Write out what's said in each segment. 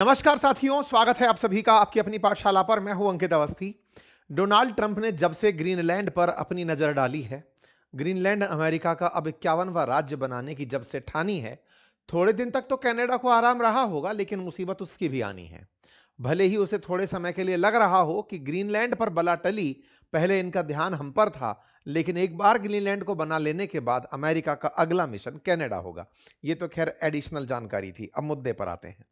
नमस्कार साथियों, स्वागत है आप सभी का आपकी अपनी पाठशाला पर। मैं हूं अंकित अवस्थी। डोनाल्ड ट्रंप ने जब से ग्रीनलैंड पर अपनी नजर डाली है, ग्रीनलैंड अमेरिका का अब 51वां राज्य बनाने की जब से ठानी है, थोड़े दिन तक तो कनाडा को आराम रहा होगा, लेकिन मुसीबत उसकी भी आनी है। भले ही उसे थोड़े समय के लिए लग रहा हो कि ग्रीनलैंड पर बला टली, पहले इनका ध्यान हम पर था, लेकिन एक बार ग्रीनलैंड को बना लेने के बाद अमेरिका का अगला मिशन कनाडा होगा। ये तो खैर एडिशनल जानकारी थी। अब मुद्दे पर आते हैं।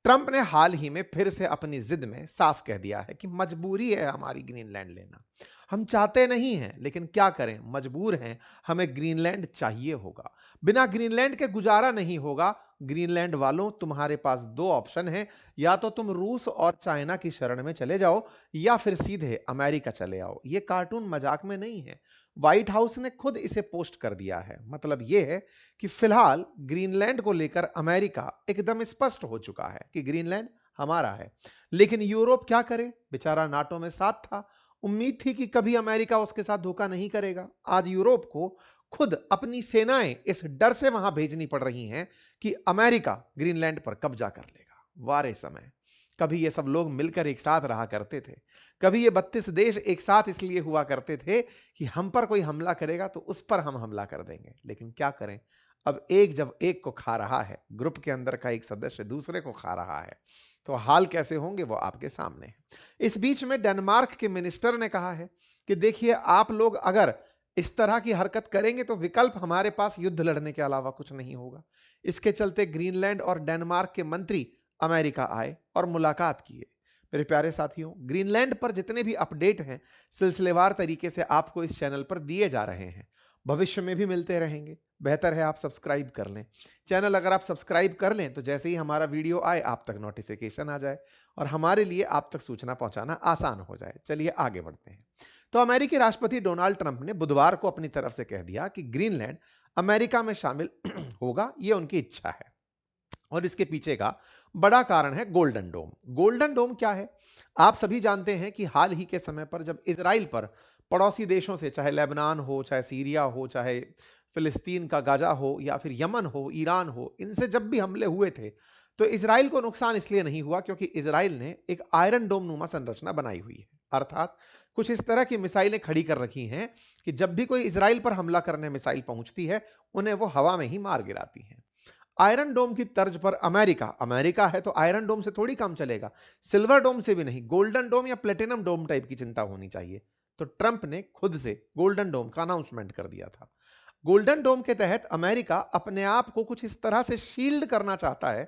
ट्रंप ने हाल ही में फिर से अपनी जिद में साफ कह दिया है कि मजबूरी है हमारी ग्रीनलैंड लेना। हम चाहते नहीं हैं, लेकिन क्या करें, मजबूर हैं। हमें ग्रीनलैंड चाहिए होगा। बिना ग्रीनलैंड के गुजारा नहीं होगा। ग्रीनलैंड वालों, तुम्हारे पास दो ऑप्शन हैं। या तो तुम रूस और चाइना की शरण में चले जाओ, या फिर सीधे अमेरिका चले आओ। यह कार्टून मजाक में नहीं है। व्हाइट हाउस ने खुद इसे पोस्ट कर दिया है। मतलब यह है कि फिलहाल ग्रीनलैंड को लेकर अमेरिका एकदम स्पष्ट हो चुका है कि ग्रीनलैंड हमारा है। लेकिन यूरोप क्या करे, बेचारा नाटो में साथ था। उम्मीद थी कि कभी अमेरिका उसके साथ धोखा नहीं करेगा। आज यूरोप को खुद अपनी सेनाएं इस डर से वहां भेजनी पड़ रही हैं कि अमेरिका ग्रीनलैंड पर कब्जा कर लेगा। वारे समय, कभी ये सब लोग मिलकर एक साथ रहा करते थे। कभी ये 32 देश एक साथ इसलिए हुआ करते थे कि हम पर कोई हमला करेगा तो उस पर हम हमला कर देंगे। लेकिन क्या करें, अब एक जब एक को खा रहा है, ग्रुप के अंदर का एक सदस्य दूसरे को खा रहा है, तो हाल कैसे होंगे वो आपके सामने है। इस बीच में डेनमार्क के मिनिस्टर ने कहा है कि देखिए, आप लोग अगर इस तरह की हरकत करेंगे तो विकल्प हमारे पास युद्ध लड़ने के अलावा कुछ नहीं होगा। इसके चलते ग्रीनलैंड और डेनमार्क के मंत्री अमेरिका आए और मुलाकात किए। मेरे प्यारे साथियों, ग्रीनलैंड पर जितने भी अपडेट हैं, सिलसिलेवार तरीके से आपको इस चैनल पर दिए जा रहे हैं। भविष्य में भी मिलते रहेंगे। बेहतर है आप सब्सक्राइब कर लें। चैनल अगर आप सब्सक्राइब कर लें तो जैसे ही हमारा वीडियो आए आप तक नोटिफिकेशन आ जाए और हमारे लिए आप तक सूचना पहुंचाना आसान हो जाए। चलिए आगे बढ़ते हैं। तो अमेरिकी राष्ट्रपति डोनाल्ड ट्रंप ने बुधवार को अपनी तरफ से कह दिया कि ग्रीनलैंड अमेरिका में शामिल होगा। यह उनकी इच्छा है और इसके पीछे का बड़ा कारण है गोल्डन डोम। गोल्डन डोम क्या है? आप सभी जानते हैं कि हाल ही के समय पर जब इजराइल पर पड़ोसी देशों से, चाहे लेबनान हो, चाहे सीरिया हो, चाहे फिलिस्तीन का गाजा हो, या फिर यमन हो, ईरान हो, इनसे जब भी हमले हुए थे, तो इजराइल को नुकसान इसलिए नहीं हुआ क्योंकि इजराइल ने एक आयरन डोम नुमा संरचना बनाई हुई है। अर्थात कुछ इस तरह की मिसाइलें खड़ी कर रखी हैं कि जब भी कोई इजराइल पर हमला करने मिसाइल पहुंचती है, उन्हें वो हवा में ही मार गिराती है। आयरन डोम की तर्ज पर अमेरिका अमेरिका है तो आयरन डोम से थोड़ी काम चलेगा, सिल्वर डोम से भी नहीं, गोल्डन डोम या प्लेटिनम डोम टाइप की चिंता होनी चाहिए। तो ट्रंप ने खुद से गोल्डन डोम का अनाउंसमेंट कर दिया था। गोल्डन डोम के तहत अमेरिका अपने आप को कुछ इस तरह से शील्ड करना चाहता है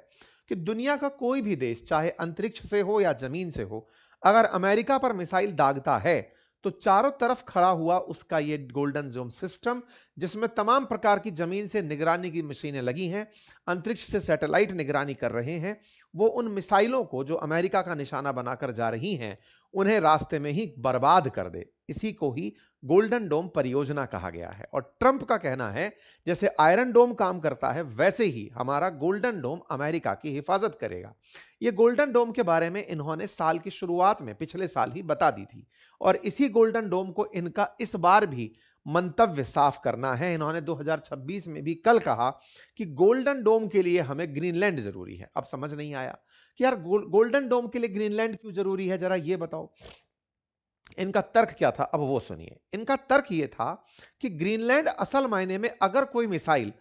कि दुनिया का कोई भी देश, चाहे अंतरिक्ष से हो या जमीन से हो, अगर अमेरिका पर मिसाइल दागता है तो चारों तरफ खड़ा हुआ उसका ये गोल्डन जोन सिस्टम, जिसमें तमाम प्रकार की जमीन से निगरानी की मशीनें लगी हैं, अंतरिक्ष से सैटेलाइट निगरानी कर रहे हैं, वो उन मिसाइलों को जो अमेरिका का निशाना बनाकर जा रही हैं, उन्हें रास्ते में ही बर्बाद कर दे। इसी को ही गोल्डन डोम परियोजना कहा गया है। और ट्रंप का कहना है जैसे आयरन डोम काम करता है, वैसे ही हमारा गोल्डन डोम अमेरिका की हिफाजत करेगा। ये गोल्डन डोम के बारे में इन्होंने साल की शुरुआत में, पिछले साल ही बता दी थी। और इसी गोल्डन डोम को इनका इस बार भी मंतव्य साफ करना है। इन्होंने 2026 में भी कल कहा कि गोल्डन डोम के लिए हमें ग्रीनलैंड जरूरी है। अब समझ नहीं आया कि यार गोल्डन डोम के लिए ग्रीनलैंड क्यों जरूरी है, जरा ये बताओ। इनका तर्क क्या था, अब वो सुनिए। इनका तर्क ये था कि ग्रीनलैंड असल मायने में अगर कोई मिसाइल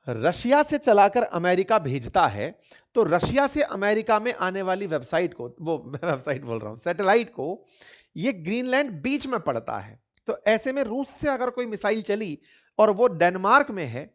रशिया से चलाकर अमेरिका भेजता है, तो रशिया से अमेरिका में आने वाली वेबसाइट को, वो वेबसाइट बोल रहा हूं, सैटेलाइट को, ये ग्रीनलैंड बीच में पड़ता है। तो ऐसे में रूस से अगर कोई मिसाइल चली और वो डेनमार्क में है,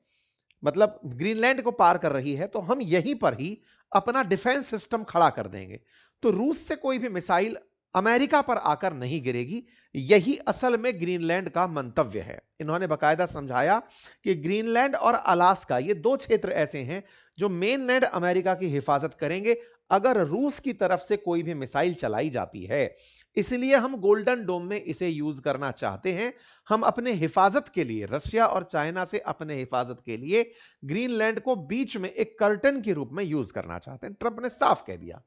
मतलब ग्रीनलैंड को पार कर रही है, तो हम यहीं पर ही अपना डिफेंस सिस्टम खड़ा कर देंगे। तो रूस से कोई भी मिसाइल अमेरिका पर आकर नहीं गिरेगी। यही असल में ग्रीनलैंड का मंतव्य है। इन्होंने बकायदा समझाया कि ग्रीनलैंड और अलास्का, ये दो क्षेत्र ऐसे हैं जो मेनलैंड अमेरिका की हिफाजत करेंगे अगर रूस की तरफ से कोई भी मिसाइल चलाई जाती है। इसलिए हम गोल्डन डोम में इसे यूज करना चाहते हैं। हम अपने हिफाजत के लिए, रशिया और चाइना से अपने हिफाजत के लिए ग्रीनलैंड को बीच में एक कर्टन के रूप में यूज करना चाहते हैं। ट्रंप ने साफ कह दिया,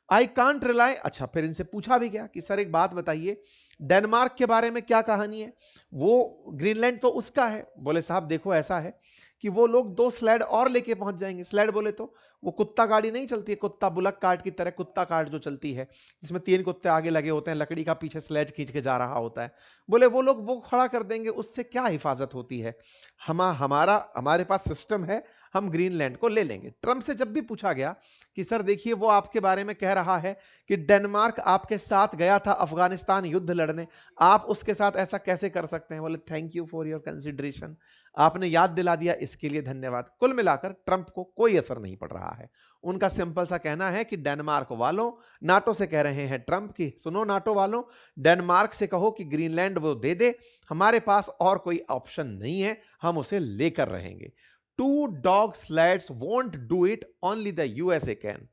आई कांट रिलाई। अच्छा, फिर इनसे पूछा भी गया कि सर एक बात बताइए, डेनमार्क के बारे में क्या कहानी है? वो ग्रीनलैंड तो उसका है। बोले साहब देखो, ऐसा है कि वो लोग 2 स्लैड और लेके पहुंच जाएंगे। स्लैड बोले तो वो कुत्ता गाड़ी नहीं चलती है, कुत्ता बुलक कार्ट की तरह कुत्ता कार्ट जो चलती है, जिसमें 3 कुत्ते आगे लगे होते हैं, लकड़ी का पीछे स्लेज खींच के जा रहा होता है। बोले वो लोग वो खड़ा कर देंगे, उससे क्या हिफाजत होती है? हमारे पास सिस्टम है, हम ग्रीनलैंड को ले लेंगे। ट्रंप से जब भी पूछा गया कि सर देखिए वो आपके बारे में कह रहा है कि डेनमार्क आपके साथ गया था अफगानिस्तान युद्ध लड़ने, आप उसके साथ ऐसा कैसे कर सकते हैं? बोले thank you for your consideration, आपने याद दिला दिया, इसके लिए धन्यवाद। कुल मिलाकर ट्रंप को कोई असर नहीं पड़ रहा है। उनका सिंपल सा कहना है कि डेनमार्क वालों, नाटो से कह रहे हैं ट्रंप की सुनो नाटो वालों, डेनमार्क से कहो कि ग्रीनलैंड वो दे दे, हमारे पास और कोई ऑप्शन नहीं है, हम उसे लेकर रहेंगे। Two dog sleds won't do it, only the USA can.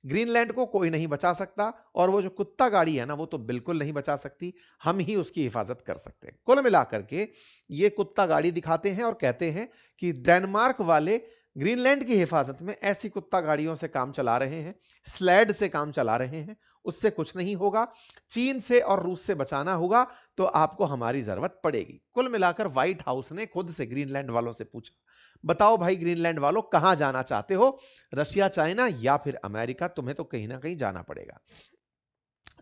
Greenland को कोई नहीं बचा सकता, और वो जो कुत्ता गाड़ी है ना, वो तो बिल्कुल नहीं बचा सकती, हम ही उसकी हिफाजत कर सकते हैं। कुल मिलाकर के ये कुत्ता गाड़ी दिखाते हैं और कहते हैं कि डेनमार्क वाले ग्रीनलैंड की हिफाजत में ऐसी कुत्ता गाड़ियों से काम चला रहे हैं, स्लैड से काम चला रहे हैं, उससे कुछ नहीं होगा। चीन से और रूस से बचाना होगा तो आपको हमारी जरूरत पड़ेगी। कुल मिलाकर व्हाइट हाउस ने खुद से ग्रीनलैंड वालों से पूछा, बताओ भाई ग्रीनलैंड वालों कहां जाना चाहते हो, रशिया, चाइना या फिर अमेरिका? तुम्हें तो कहीं ना कहीं जाना पड़ेगा।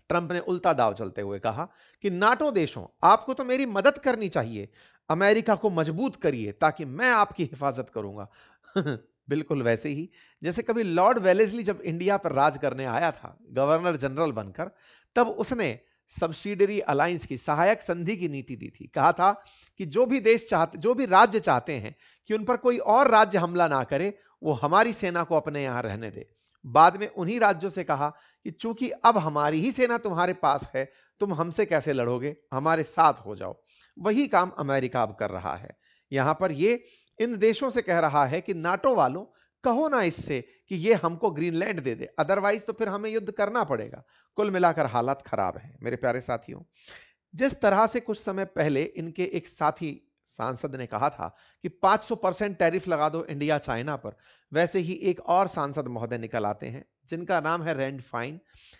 ट्रंप ने उल्टा दाव चलते हुए कहा कि नाटो देशों, आपको तो मेरी मदद करनी चाहिए, अमेरिका को मजबूत करिए ताकि मैं आपकी हिफाजत करूंगा। बिल्कुल वैसे ही जैसे कभी लॉर्ड वेलेस्ली जब इंडिया पर राज करने आया था गवर्नर जनरल बनकर, तब उसने सब्सिडरी अलायंस की, सहायक संधि की नीति दी थी। कहा था कि जो भी देश चाहते, जो भी राज्य चाहते हैं कि उन पर कोई और राज्य हमला ना करे, वो हमारी सेना को अपने यहां रहने दे। बाद में उन्हीं राज्यों से कहा कि चूंकि अब हमारी ही सेना तुम्हारे पास है, तुम हमसे कैसे लड़ोगे, हमारे साथ हो जाओ। वही काम अमेरिका अब कर रहा है। यहां पर ये इन देशों से कह रहा है कि नाटो वालों, कहो ना इससे कि ये हमको ग्रीनलैंड दे दे, अदरवाइज तो फिर हमें युद्ध करना पड़ेगा। कुल मिलाकर हालात खराब हैं मेरे प्यारे साथियों। जिस तरह से कुछ समय पहले इनके एक साथी सांसद ने कहा था कि 500% टैरिफ लगा दो इंडिया चाइना पर, वैसे ही एक और सांसद महोदय निकल आते हैं जिनका नाम है रैंड फाइन।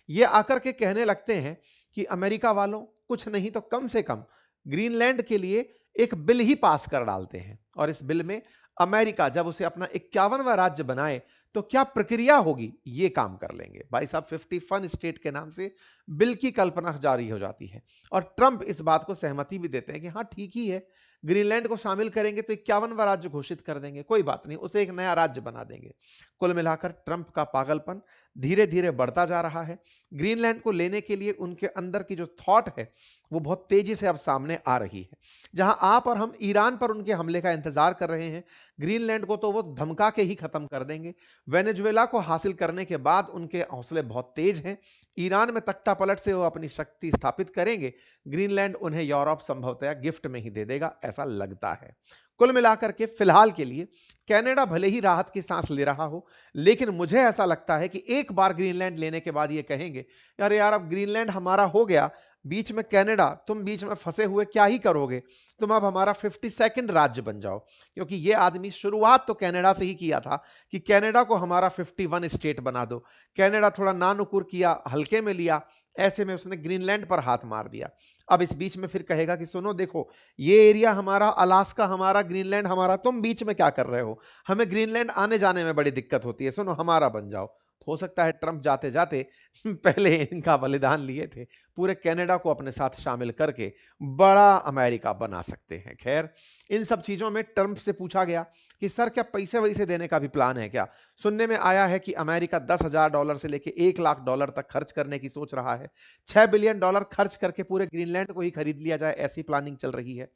ये आकर के कहने लगते हैं कि अमेरिका वालों, कुछ नहीं तो कम से कम ग्रीनलैंड के लिए एक बिल ही पास कर डालते हैं, और इस बिल में अमेरिका जब उसे अपना 51वां राज्य बनाए तो क्या प्रक्रिया होगी ये काम कर लेंगे। भाई साहब 51 स्टेट के नाम से बिल की कल्पना जारी हो जाती है, और ट्रंप इस बात को सहमति भी देते हैं कि हाँ ठीक ही है, ग्रीनलैंड को शामिल करेंगे तो 51वां राज्य घोषित कर देंगे, कोई बात नहीं, उसे एक नया राज्य बना देंगे। कुल मिलाकर ट्रंप का पागलपन धीरे धीरे बढ़ता जा रहा है। ग्रीनलैंड को लेने के लिए उनके अंदर की जो थॉट है वो बहुत तेजी से अब सामने आ रही है। जहां आप और हम ईरान पर उनके हमले का इंतजार कर रहे हैं, ग्रीनलैंड को तो वो धमका के ही खत्म कर देंगे। वेनेजुएला को हासिल करने के बाद उनके हौसले बहुत तेज हैं, ईरान में तख्ता पलट से वो अपनी शक्ति स्थापित करेंगे, ग्रीनलैंड उन्हें यूरोप संभवतः गिफ्ट में ही दे देगा, ऐसा लगता है। कुल मिलाकर के फिलहाल के लिए कनाडा भले ही राहत की सांस ले रहा हो, लेकिन मुझे ऐसा लगता है कि एक बार ग्रीनलैंड लेने के बाद ये कहेंगे यार यार अब ग्रीनलैंड हमारा हो गया, बीच में कनाडा, तुम बीच में फंसे हुए क्या ही करोगे, तुम अब हमारा 52nd राज्य बन जाओ। क्योंकि ये आदमी शुरुआत तो कनाडा से ही किया था कि कनाडा को हमारा 51 स्टेट बना दो। कनाडा थोड़ा नानुकुर किया, हल्के में लिया, ऐसे में उसने ग्रीनलैंड पर हाथ मार दिया। अब इस बीच में फिर कहेगा कि सुनो देखो, ये एरिया हमारा, अलास्का हमारा, ग्रीनलैंड हमारा, तुम बीच में क्या कर रहे हो, हमें ग्रीनलैंड आने जाने में बड़ी दिक्कत होती है, सुनो हमारा बन जाओ। हो सकता है ट्रंप जाते जाते पहले इनका बलिदान लिए थे, पूरे कनाडा को अपने साथ शामिल करके बड़ा अमेरिका बना सकते हैं। खैर, इन सब चीजों में ट्रंप से पूछा गया कि सर क्या पैसे वैसे देने का भी प्लान है क्या? सुनने में आया है कि अमेरिका $10,000 से लेकर $1,00,000 तक खर्च करने की सोच रहा है। $6 बिलियन खर्च करके पूरे ग्रीनलैंड को ही खरीद लिया जाए, ऐसी प्लानिंग चल रही है।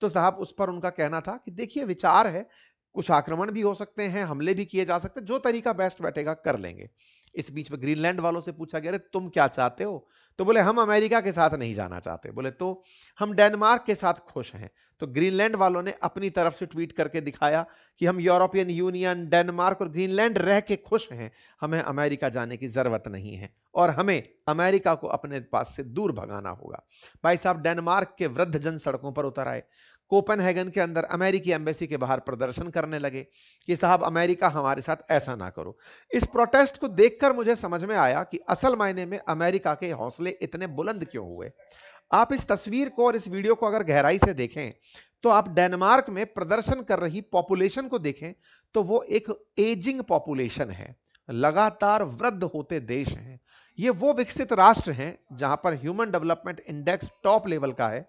तो साहब उस पर उनका कहना था कि देखिए विचार है, कुछ आक्रमण भी हो सकते हैं, हमले भी किए जा सकते हैं, जो तरीका बेस्ट बैठेगा कर लेंगे। इस बीच में ग्रीनलैंड वालों से पूछा गया, अरे तुम क्या चाहते हो? तो बोले हम अमेरिका के साथ नहीं जाना चाहते। बोले तो हम डेनमार्क के साथ खुश हैं। तो ग्रीनलैंड वालों ने अपनी तरफ से ट्वीट करके दिखाया कि हम यूरोपियन यूनियन, डेनमार्क और ग्रीनलैंड रह के खुश हैं, हमें अमेरिका जाने की जरूरत नहीं है और हमें अमेरिका को अपने पास से दूर भगाना होगा। भाई साहब डेनमार्क के वृद्ध जन सड़कों पर उतर आए, कोपेनहेगन के अंदर अमेरिकी एम्बेसी के बाहर प्रदर्शन करने लगे कि साहब अमेरिका हमारे साथ ऐसा ना करो। इस प्रोटेस्ट को देखकर मुझे समझ में आया कि असल मायने में अमेरिका के हौसले इतने बुलंद क्यों हुए। आप इस तस्वीर को और इस वीडियो को अगर गहराई से देखें तो आप डेनमार्क में प्रदर्शन कर रही पॉपुलेशन को देखें तो वो एक एजिंग पॉपुलेशन है। लगातार वृद्ध होते देश हैं। ये वो विकसित राष्ट्र हैं जहां पर human development index top level का है,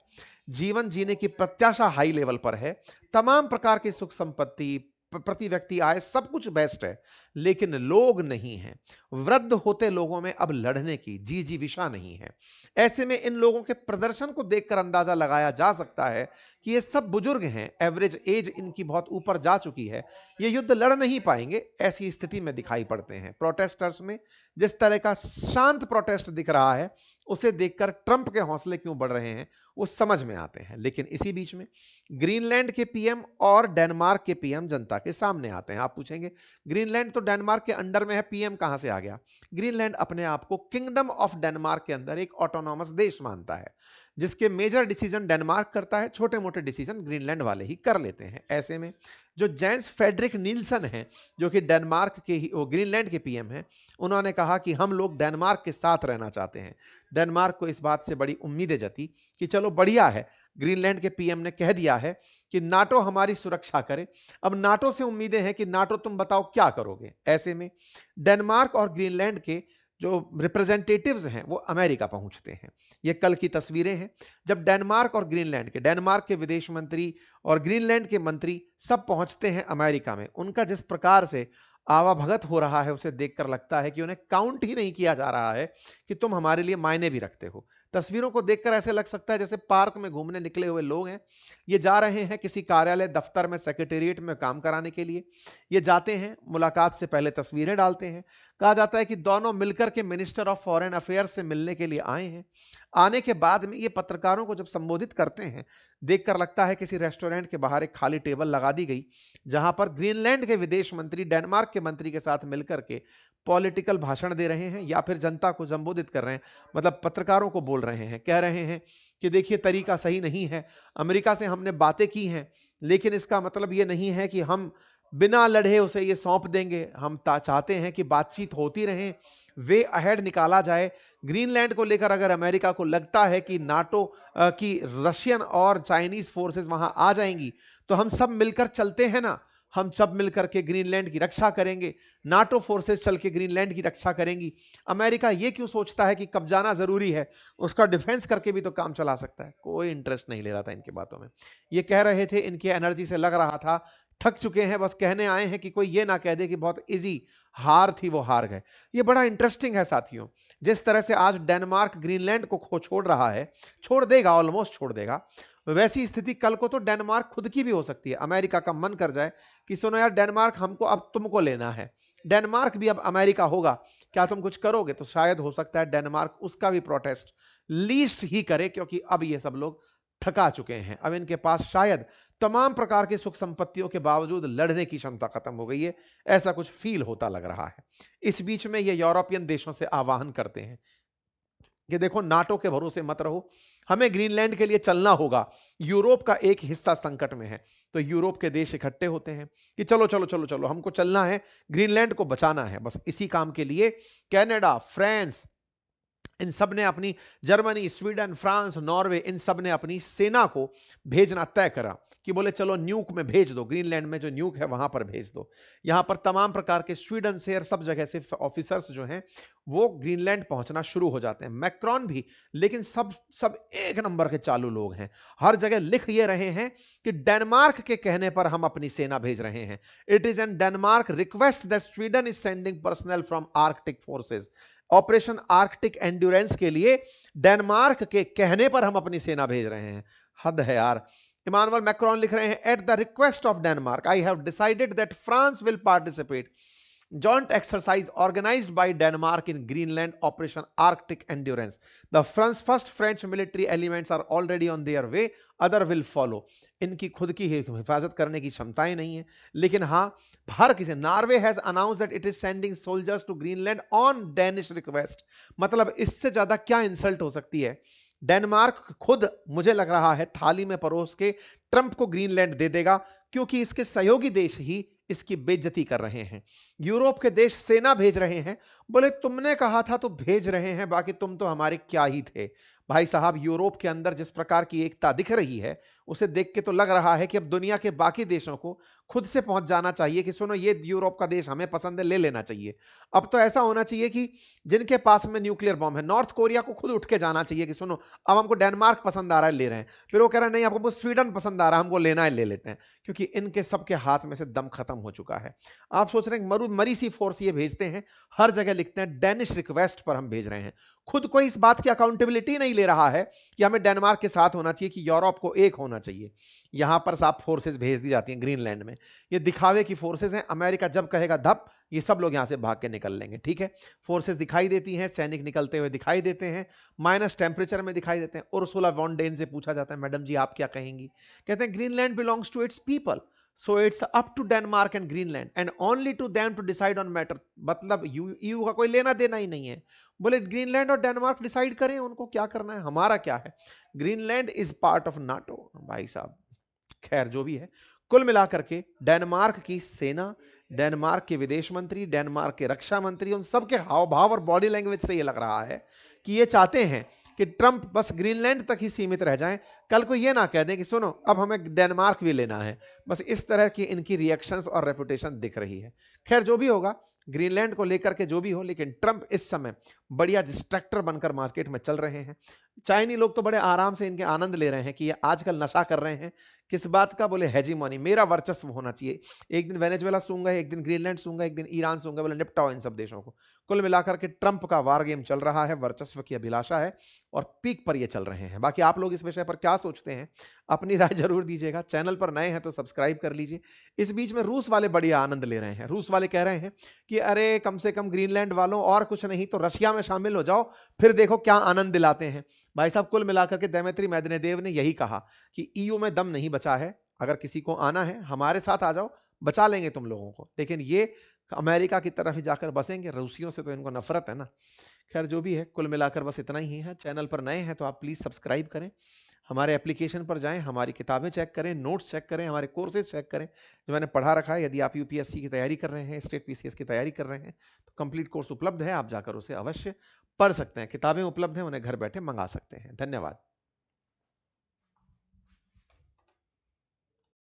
जीवन जीने की प्रत्याशा हाई लेवल पर है, तमाम प्रकार की सुख संपत्ति, प्रति व्यक्ति आय सब कुछ बेस्ट है, लेकिन लोग नहीं हैं। वृद्ध होते लोगों में अब लड़ने की जी विशा नहीं है। ऐसे में इन लोगों के प्रदर्शन को देखकर अंदाजा लगाया जा सकता है कि ये सब बुजुर्ग हैं, एवरेज एज इनकी बहुत ऊपर जा चुकी है, ये युद्ध लड़ नहीं पाएंगे, ऐसी स्थिति में दिखाई पड़ते हैं। प्रोटेस्टर्स में जिस तरह का शांत प्रोटेस्ट दिख रहा है, उसे देखकर ट्रंप के हौसले क्यों बढ़ रहे हैं वो समझ में आते हैं। लेकिन इसी बीच में ग्रीनलैंड के पीएम और डेनमार्क के पीएम जनता के सामने आते हैं। आप पूछेंगे ग्रीनलैंड तो डेनमार्क के अंडर में है, पीएम कहां से आ गया? ग्रीनलैंड अपने आप को किंगडम ऑफ डेनमार्क के अंदर एक ऑटोनॉमस देश मानता है, जिसके मेजर डिसीजन डेनमार्क करता है, छोटे मोटे डिसीजन ग्रीनलैंड वाले ही कर लेते हैं। ऐसे में जो जेंस फ्रेडरिक नील्सन हैं, जो कि डेनमार्क के ही वो ग्रीनलैंड के पीएम हैं, उन्होंने कहा कि हम लोग डेनमार्क के साथ रहना चाहते हैं। डेनमार्क को इस बात से बड़ी उम्मीदें जती कि चलो बढ़िया है, ग्रीनलैंड के पीएम ने कह दिया है कि नाटो हमारी सुरक्षा करे। अब नाटो से उम्मीदें हैं कि नाटो तुम बताओ क्या करोगे। ऐसे में डेनमार्क और ग्रीनलैंड के जो रिप्रेजेंटेटिव्स हैं वो अमेरिका पहुंचते हैं। ये कल की तस्वीरें हैं जब डेनमार्क के विदेश मंत्री और ग्रीनलैंड के मंत्री सब पहुंचते हैं अमेरिका में। उनका जिस प्रकार से आवाभगत हो रहा है उसे देखकर लगता है कि उन्हें काउंट ही नहीं किया जा रहा है कि तुम हमारे लिए मायने भी रखते हो। तस्वीरों को देखकर ऐसे लग सकता है जैसे पार्क में घूमने निकले हुए लोग हैं। ये जा रहे हैं किसी कार्यालय दफ्तर में, सेक्रेटेरिएट में काम कराने के लिए। ये जाते हैं, मुलाकात से पहले तस्वीरें डालते हैं। कहा जाता है कि दोनों मिलकर के मिनिस्टर ऑफ फॉरेन अफेयर्स से मिलने के लिए आए हैं। आने के बाद में ये पत्रकारों को जब संबोधित करते हैं, देखकर लगता है किसी रेस्टोरेंट के बाहर एक खाली टेबल लगा दी गई, जहां पर ग्रीनलैंड के विदेश मंत्री डेनमार्क के मंत्री के साथ मिलकर के पॉलिटिकल भाषण दे रहे हैं या फिर जनता को संबोधित कर रहे हैं, मतलब पत्रकारों को बोल रहे हैं, कह रहे हैं कि देखिए तरीका सही नहीं है, अमेरिका से हमने बातें की हैं, लेकिन इसका मतलब ये नहीं है कि हम बिना लड़े उसे ये सौंप देंगे। हम चाहते हैं कि बातचीत होती रहे, वे अहेड निकाला जाए। ग्रीनलैंड को लेकर अगर अमेरिका को लगता है कि नाटो की रशियन और चाइनीज फोर्सेस वहां आ जाएंगी तो हम सब मिलकर चलते हैं ना, हम सब मिलकर के ग्रीनलैंड की रक्षा करेंगे, नाटो फोर्सेस चल के ग्रीनलैंड की रक्षा करेंगी। अमेरिका ये क्यों सोचता है कि कब्जाना जरूरी है, उसका डिफेंस करके भी तो काम चला सकता है। कोई इंटरेस्ट नहीं ले रहा था इनकी बातों में। ये कह रहे थे, इनकी एनर्जी से लग रहा था थक चुके हैं, बस कहने आए हैं कि कोई ये ना कह दे कि बहुत इजी हार थी, वो हार गए। ये बड़ा इंटरेस्टिंग है साथियों, जिस तरह से आज डेनमार्क ग्रीनलैंड को छोड़ रहा है, छोड़ देगा, ऑलमोस्ट छोड़ देगा, वैसी स्थिति कल को तो डेनमार्क खुद की भी हो सकती है। अमेरिका का मन कर जाए कि सुनो यार डेनमार्क, हमको अब तुमको लेना है, डेनमार्क भी अब अमेरिका होगा, क्या तुम कुछ करोगे? तो शायद हो सकता है डेनमार्क उसका भी प्रोटेस्ट लीस्ट ही करे, क्योंकि अब ये सब लोग थका चुके हैं। अब इनके पास शायद तमाम प्रकार के सुख संपत्तियों के बावजूद लड़ने की क्षमता खत्म हो गई है, ऐसा कुछ फील होता लग रहा है। इस बीच में ये यूरोपियन देशों से आह्वान करते हैं कि देखो नाटो के भरोसे मत रहो, हमें ग्रीनलैंड के लिए चलना होगा। यूरोप का एक हिस्सा संकट में है, तो यूरोप के देश इकट्ठे होते हैं कि चलो चलो चलो चलो, हमको चलना है, ग्रीनलैंड को बचाना है। बस इसी काम के लिए कनाडा, फ्रांस, इन सब ने अपनी, जर्मनी, स्वीडन, फ्रांस, नॉर्वे, इन सब ने अपनी सेना को भेजना तय करा कि बोले चलो न्यूक में भेज दो, ग्रीनलैंड में जो न्यूक है वहां पर भेज दो। यहां पर तमाम प्रकार के स्वीडन से और सब जगह से ऑफिसर्स जो हैं वो ग्रीनलैंड पहुंचना शुरू हो जाते हैं, मैक्रॉन भी। लेकिन सब सब एक नंबर के चालू लोग हैं, हर जगह लिख ये रहे हैं कि डेनमार्क के कहने पर हम अपनी सेना भेज रहे हैं। It is an Denmark request that Sweden is sending personal from Arctic forces. Operation Arctic endurance के लिए डेनमार्क के कहने पर हम अपनी सेना भेज रहे हैं। हद है यार। इमानुएल मैक्रोन लिख रहे हैं, at the request of Denmark I have decided that France will participate joint exercise organized by Denmark in Greenland Operation Arctic Endurance. The first French military elements are already on their way, other will follow. इनकी खुद की हिफाजत करने की क्षमताएं नहीं है, लेकिन हाँ हर किसी, Norway has announce that it is sending soldiers to Greenland on Danish request. मतलब इससे ज्यादा क्या इंसल्ट हो सकती है। डेनमार्क खुद, मुझे लग रहा है, थाली में परोस के ट्रंप को ग्रीनलैंड दे देगा, क्योंकि इसके सहयोगी देश ही इसकी बेइज्जती कर रहे हैं। यूरोप के देश सेना भेज रहे हैं, बोले तुमने कहा था तो भेज रहे हैं, बाकी तुम तो हमारे क्या ही थे। भाई साहब यूरोप के अंदर जिस प्रकार की एकता दिख रही है, उसे देख के तो लग रहा है कि अब दुनिया के बाकी देशों को खुद से पहुंच जाना चाहिए कि सुनो ये यूरोप का देश हमें पसंद है, ले लेना चाहिए। अब तो ऐसा होना चाहिए कि जिनके पास में न्यूक्लियर बॉम्ब है, नॉर्थ कोरिया को खुद उठ के जाना चाहिए कि सुनो अब हमको डेनमार्क पसंद आ रहा है, ले रहे हैं। फिर वो कह रहा है नहीं हमको स्वीडन पसंद आ रहा है, हमको लेना है, ले लेते हैं, क्योंकि इनके सबके हाथ में से दम खत्म हो चुका है। आप सोच रहे हैं मरु मरी सी फोर्स ये भेजते हैं, हर जगह लिखते हैं डेनिश रिक्वेस्ट पर हम भेज रहे हैं। खुद कोई इस बात की अकाउंटेबिलिटी नहीं ले रहा है कि हमें डेनमार्क के साथ होना चाहिए, कि यूरोप को एक होना चाहिए। यहां पर साफ फोर्सेस भेज दी जाती हैं ग्रीनलैंड में, ये दिखावे की फोर्सेस हैं। अमेरिका जब कहेगा धप, ये सब लोग यहां से भाग के निकल लेंगे। ठीक है, फोर्सेस दिखाई देती हैं, सैनिक निकलते हुए दिखाई देते हैं, माइनस टेम्परेचर में दिखाई देते हैं। उर्सुला वॉन डेन से पूछा जाता है मैडम जी आप क्या कहेंगी, कहते हैं Greenland belongs to its people, so it's up to Denmark and Greenland and only to them to decide on matter. मतलब ईयू का कोई लेना देना ही नहीं है। बोले ग्रीनलैंड और डेनमार्क डिसाइड करें उनको क्या करना है, हमारा क्या है। Greenland is part of NATO भाई साहब। खैर जो भी है, कुल मिलाकर के डेनमार्क की सेना, डेनमार्क के विदेश मंत्री, डेनमार्क के रक्षा मंत्री, उन सबके हाव भाव और बॉडी लैंग्वेज से ये लग रहा है कि ये चाहते हैं कि ट्रंप बस ग्रीनलैंड तक ही सीमित रह जाएं, कल को ये ना कह दें कि सुनो अब हमें डेनमार्क भी लेना है। बस इस तरह की इनकी रिएक्शंस और रेपुटेशन दिख रही है। खैर जो भी होगा, ग्रीनलैंड को लेकर के जो भी हो, लेकिन ट्रंप इस समय बढ़िया डिस्ट्रैक्टर बनकर मार्केट में चल रहे हैं। चाइनी लोग तो बड़े आराम से इनके आनंद ले रहे हैं कि ये आजकल नशा कर रहे हैं। किस बात का, बोले हेजीमोनी, मेरा वर्चस्व होना चाहिए। एक दिन वेनेजुएला सूंगा, एक दिन ग्रीनलैंड सूंगा, एक दिन ईरान सूंगा, बोले निपटाओ इन सब देशों को। कुल मिलाकर के ट्रंप का वार गेम चल रहा है, वर्चस्व की अभिलाषा है और पीक पर ये चल रहे हैं। बाकी आप लोग इस विषय पर क्या सोचते हैं, अपनी राय जरूर दीजिएगा। चैनल पर नए हैं तो सब्सक्राइब कर लीजिए। इस बीच में रूस वाले बढ़िया आनंद ले रहे हैं। रूस वाले कह रहे हैं कि अरे कम से कम ग्रीनलैंड वालों और कुछ नहीं तो रशिया में शामिल हो जाओ, फिर देखो क्या आनंद दिलाते हैं। भाई साहब कुल मिलाकर के दिमित्री मेदवेदेव ने यही कहा कि ईयू में दम नहीं बचा है, अगर किसी को आना है हमारे साथ आ जाओ, बचा लेंगे तुम लोगों को। लेकिन ये अमेरिका की तरफ ही जाकर बसेंगे, रूसियों से तो इनको नफरत है ना। खैर जो भी है, कुल मिलाकर बस इतना ही है। चैनल पर नए हैं तो आप प्लीज सब्सक्राइब करें, हमारे एप्लीकेशन पर जाएं, हमारी किताबें चेक करें, नोट्स चेक करें, हमारे कोर्सेज चेक करें जो मैंने पढ़ा रखा है। यदि आप यूपीएससी की तैयारी कर रहे हैं, स्टेट पीसीएस की तैयारी कर रहे हैं, तो कंप्लीट कोर्स उपलब्ध है, आप जाकर उसे अवश्य पढ़ सकते हैं। किताबें उपलब्ध हैं, उन्हें घर बैठे मंगा सकते हैं। धन्यवाद।